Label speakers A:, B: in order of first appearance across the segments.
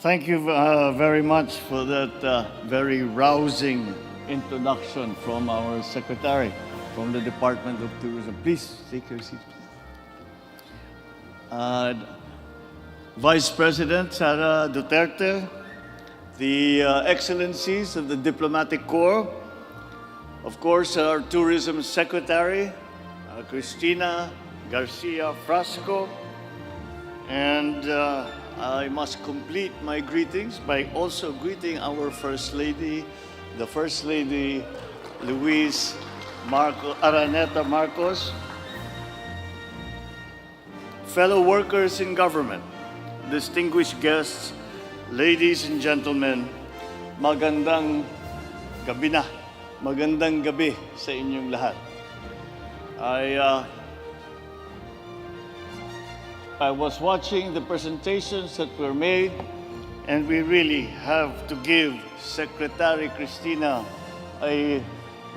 A: Thank you very much for that very rousing introduction from our secretary from the Department of Tourism. Please take your seat. Vice President Sara Duterte, the excellencies of the Diplomatic Corps, of course, our Tourism Secretary, Cristina Garcia Frasco, and I must complete my greetings by also greeting our First Lady, the First Lady, Araneta Marcos, fellow workers in government, distinguished guests, ladies and gentlemen, magandang gabi na. Magandang gabi sa inyong lahat. I was watching the presentations that were made, and we really have to give Secretary Cristina a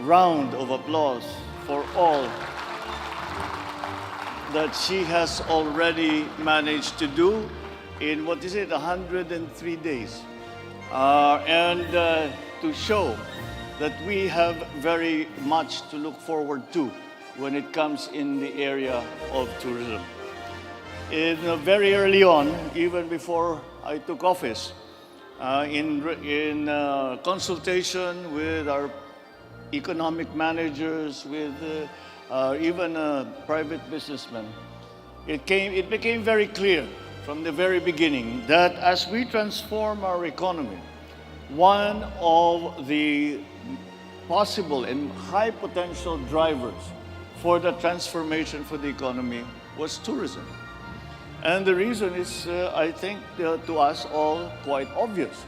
A: round of applause for all that she has already managed to do in, 103 days. And to show that we have very much to look forward to when it comes in the area of tourism. Very early on, even before I took office, in consultation with our economic managers, with even private businessmen, it became very clear from the very beginning that as we transform our economy, one of the possible and high potential drivers for the transformation for the economy was tourism. And the reason is, I think, to us all quite obvious,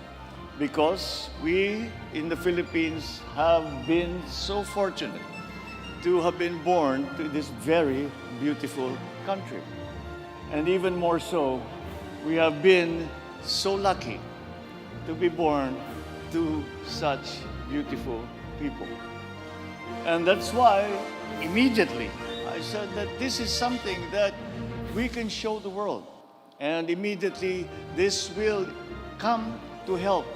A: because we in the Philippines have been so fortunate to have been born to this very beautiful country. And even more so, we have been so lucky to be born to such beautiful people. And that's why immediately I said that this is something that we can show the world. And immediately this will come to help.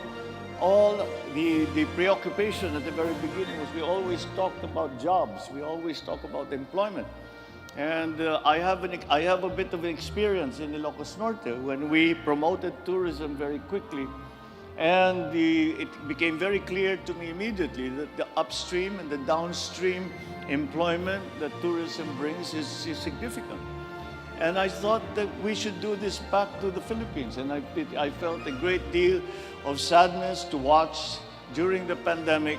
A: All the preoccupation at the very beginning was we always talked about jobs, we always talk about employment. And I have a bit of an experience in Ilocos Norte when we promoted tourism very quickly. And it became very clear to me immediately that the upstream and the downstream employment that tourism brings is significant. And I thought that we should do this back to the Philippines. And I felt a great deal of sadness to watch during the pandemic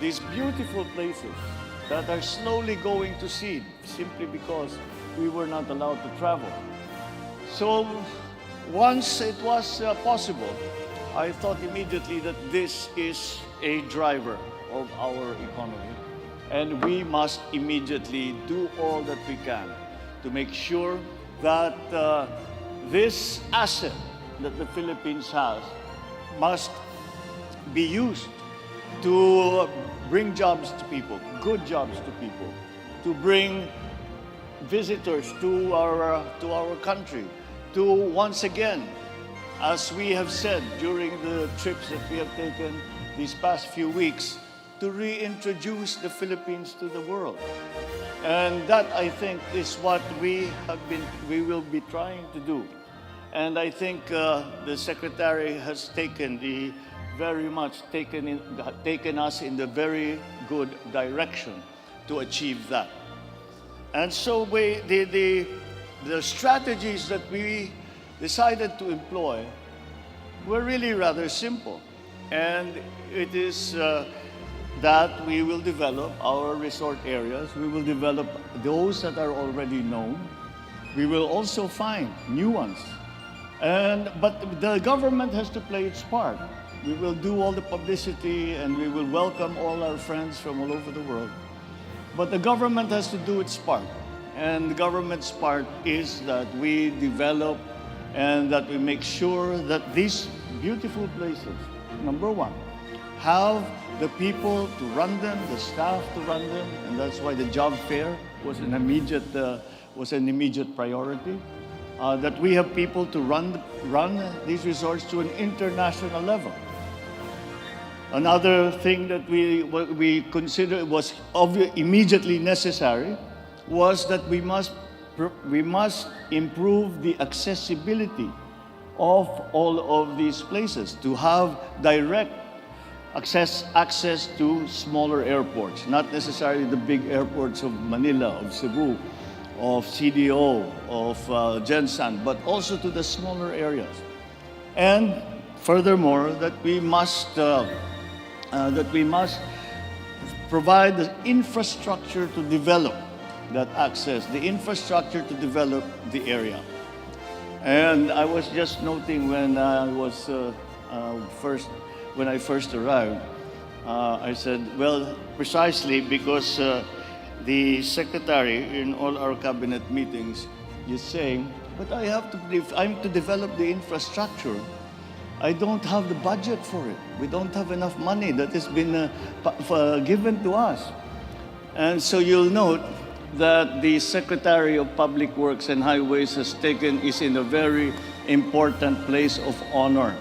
A: these beautiful places that are slowly going to seed simply because we were not allowed to travel. So once it was possible, I thought immediately that this is a driver of our economy. And we must immediately do all that we can to make sure that this asset that the Philippines has must be used to bring jobs to people, good jobs to people, to bring visitors to our country, to once again, as we have said during the trips that we have taken these past few weeks, to reintroduce the Philippines to the world. And that, I think, is what we will be trying to do. And I think the Secretary has taken us in the very good direction to achieve that. And so the strategies that we decided to employ were really rather simple. And it is that we will develop our resort areas. We will develop those that are already known. We will also find new ones. But the government has to play its part. We will do all the publicity and we will welcome all our friends from all over the world. But the government has to do its part. And the government's part is that we develop and that we make sure that these beautiful places, number one, have the people to run them, the staff to run them, and that's why the job fair was an immediate priority. that we have people to run these resorts to an international level. Another thing that we considered was immediately necessary was that we must improve the accessibility of all of these places, to have direct access to smaller airports, not necessarily the big airports of Manila, of Cebu, of CDO, of Gensan, but also to the smaller areas. And furthermore, that we must provide the infrastructure to develop that access, the infrastructure to develop the area. And I was just noting when I was when I first arrived, I said, well, precisely because the secretary in all our cabinet meetings is saying, but I'm to develop the infrastructure. I don't have the budget for it. We don't have enough money that has been given to us. And so you'll note that the Secretary of Public Works and Highways is in a very important place of honor,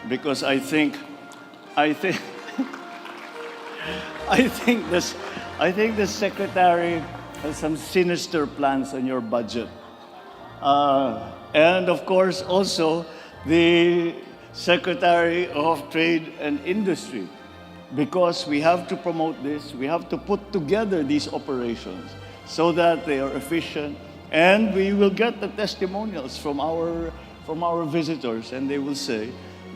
A: because I think the Secretary has some sinister plans on your budget. And of course, also the Secretary of Trade and Industry, because we have to promote this, we have to put together these operations so that they are efficient, and we will get the testimonials from our visitors, and they will say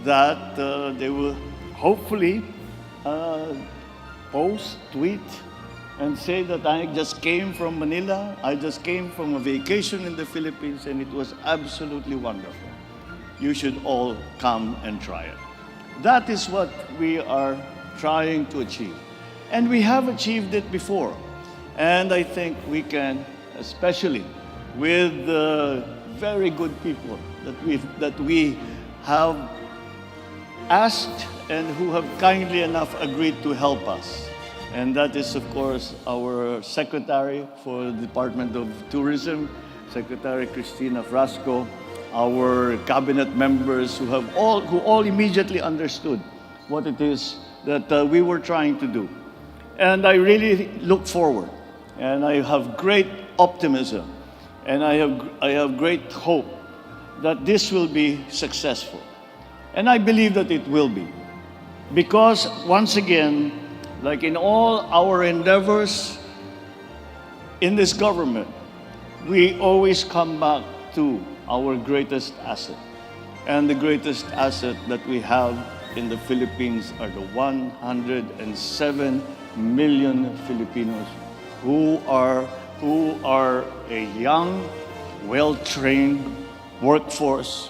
A: that they will hopefully post, tweet, and say that I just came from Manila, I just came from a vacation in the Philippines, and it was absolutely wonderful. You should all come and try it. That is what we are trying to achieve. And we have achieved it before. And I think we can, especially with the very good people that we have asked and who have kindly enough agreed to help us. And that is, of course, our Secretary for the Department of Tourism, Secretary Cristina Frasco, our cabinet members who all immediately understood what it is that we were trying to do. And I really look forward, and I have great optimism, and I have great hope that this will be successful. And I believe that it will be. Because once again, like in all our endeavors in this government, we always come back to our greatest asset. And the greatest asset that we have in the Philippines are the 107 million Filipinos who are a young, well-trained workforce,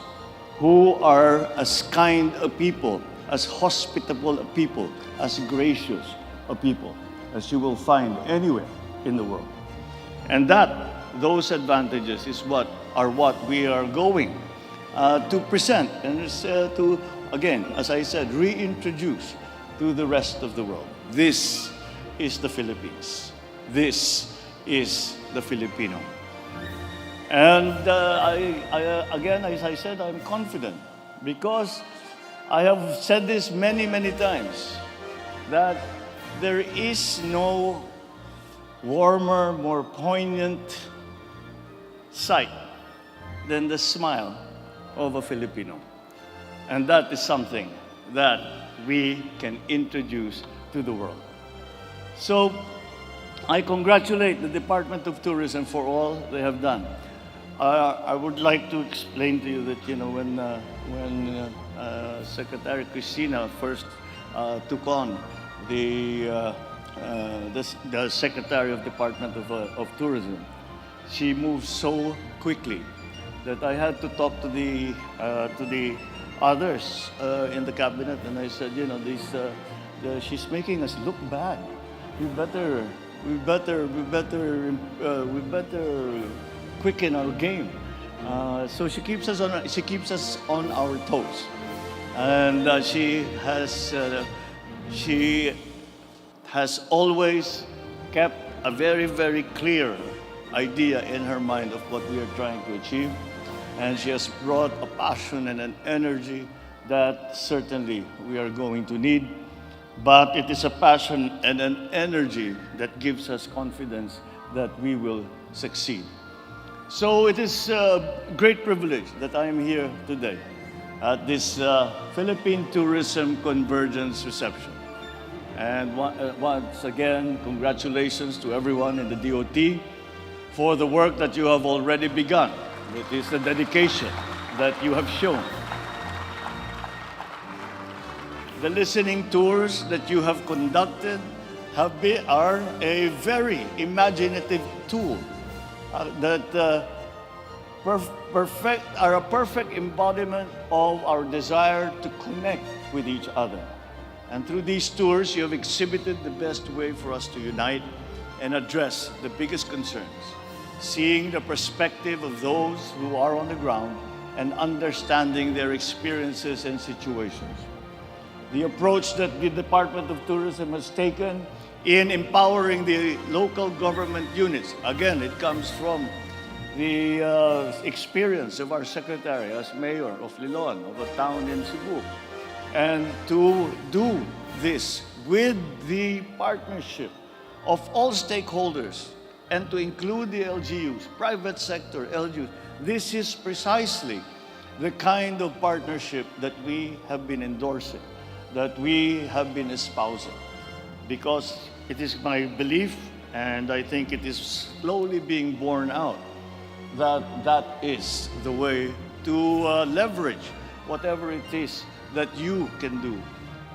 A: who are as kind a people, as hospitable a people, as gracious a people as you will find anywhere in the world. And those advantages is what we are going to present and to, again, as I said, reintroduce to the rest of the world. This is the Philippines. This is the Filipino. And again, as I said, I'm confident because I have said this many, many times, that there is no warmer, more poignant sight than the smile of a Filipino. And that is something that we can introduce to the world. So I congratulate the Department of Tourism for all they have done. I would like to explain to you that, when Secretary Cristina first took on the Secretary of Department of Tourism, she moved so quickly that I had to talk to the others in the cabinet, and I said, she's making us look bad. We better quicken our game. So she keeps us on our toes, and she has always kept a very, very clear idea in her mind of what we are trying to achieve. and she has brought a passion and an energy that certainly we are going to need. But it is a passion and an energy that gives us confidence that we will succeed. So it is a great privilege that I am here today at this Philippine Tourism Convergence reception. And once again, congratulations to everyone in the DOT for the work that you have already begun. It is the dedication that you have shown. The listening tours that you have conducted are a very imaginative tool that are a perfect embodiment of our desire to connect with each other. And through these tours, you have exhibited the best way for us to unite and address the biggest concerns, seeing the perspective of those who are on the ground and understanding their experiences and situations. The approach that the Department of Tourism has taken in empowering the local government units, again, it comes from the experience of our secretary as mayor of Liloan, of a town in Cebu. And to do this with the partnership of all stakeholders and to include the LGUs, private sector LGUs, this is precisely the kind of partnership that we have been endorsing, that we have been espousing. Because it is my belief, and I think it is slowly being borne out, that that is the way to leverage whatever it is that you can do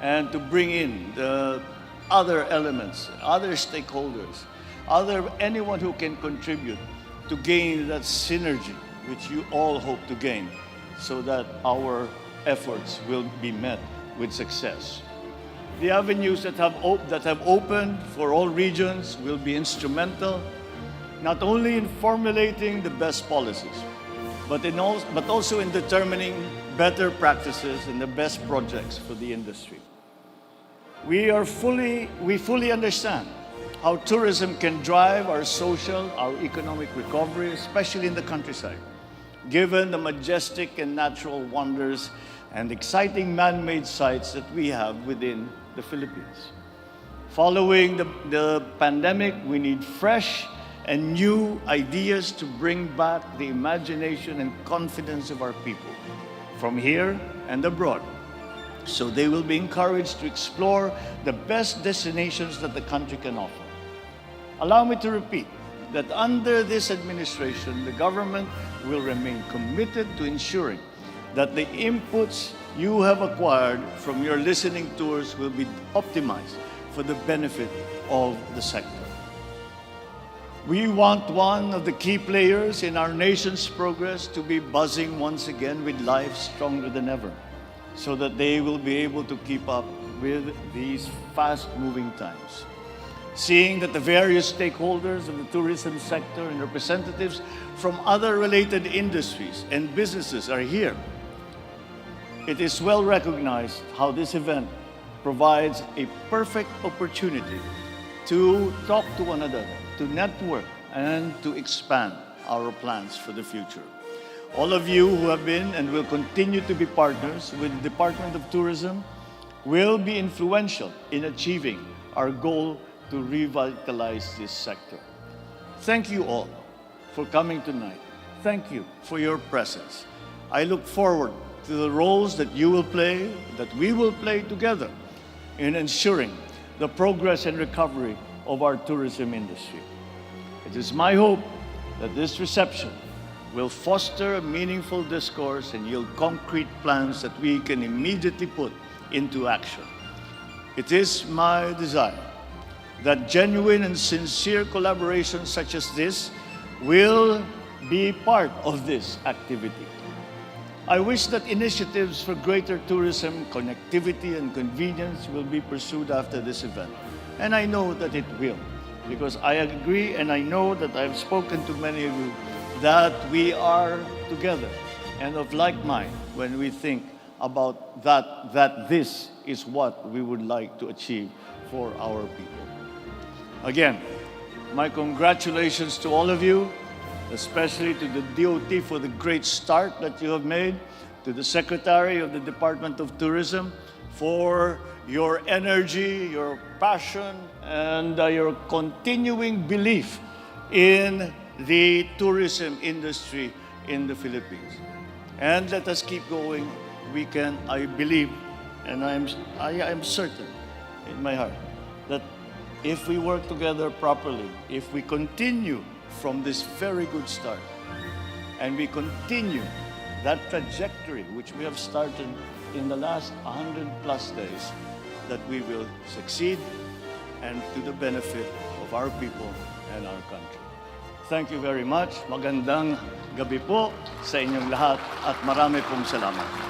A: and to bring in the other elements, other stakeholders, anyone who can contribute to gain that synergy which you all hope to gain so that our efforts will be met with success. The avenues that have opened for all regions will be instrumental, not only in formulating the best policies, but also in determining better practices and the best projects for the industry. We fully understand how tourism can drive our social, our economic recovery, especially in the countryside, given the majestic and natural wonders and exciting man-made sites that we have within the Philippines. Following the pandemic, we need fresh and new ideas to bring back the imagination and confidence of our people from here and abroad, so they will be encouraged to explore the best destinations that the country can offer. Allow me to repeat that under this administration, the government will remain committed to ensuring that the inputs you have acquired from your listening tours will be optimized for the benefit of the sector. We want one of the key players in our nation's progress to be buzzing once again with life stronger than ever, so that they will be able to keep up with these fast-moving times. Seeing that the various stakeholders of the tourism sector and representatives from other related industries and businesses are here, it is well recognized how this event provides a perfect opportunity to talk to one another, to network, and to expand our plans for the future. All of you who have been and will continue to be partners with the Department of Tourism will be influential in achieving our goal to revitalize this sector. Thank you all for coming tonight. Thank you for your presence. I look forward to the roles that you will play, that we will play together in ensuring the progress and recovery of our tourism industry. It is my hope that this reception will foster a meaningful discourse and yield concrete plans that we can immediately put into action. It is my desire that genuine and sincere collaboration such as this will be part of this activity. I wish that initiatives for greater tourism, connectivity, and convenience will be pursued after this event. And I know that it will, because I agree and I know that I've spoken to many of you that we are together and of like mind when we think about that this is what we would like to achieve for our people. Again, my congratulations to all of you. especially to the DOT for the great start that you have made, to the Secretary of the Department of Tourism for your energy, your passion, and your continuing belief in the tourism industry in the Philippines. And let us keep going. We can, I believe, and I am certain in my heart that if we work together properly, if we continue from this very good start, and we continue that trajectory which we have started in the last 100 plus days, that we will succeed and to the benefit of our people and our country. Thank you very much. Magandang gabi po sa inyong lahat at marami pong salamat.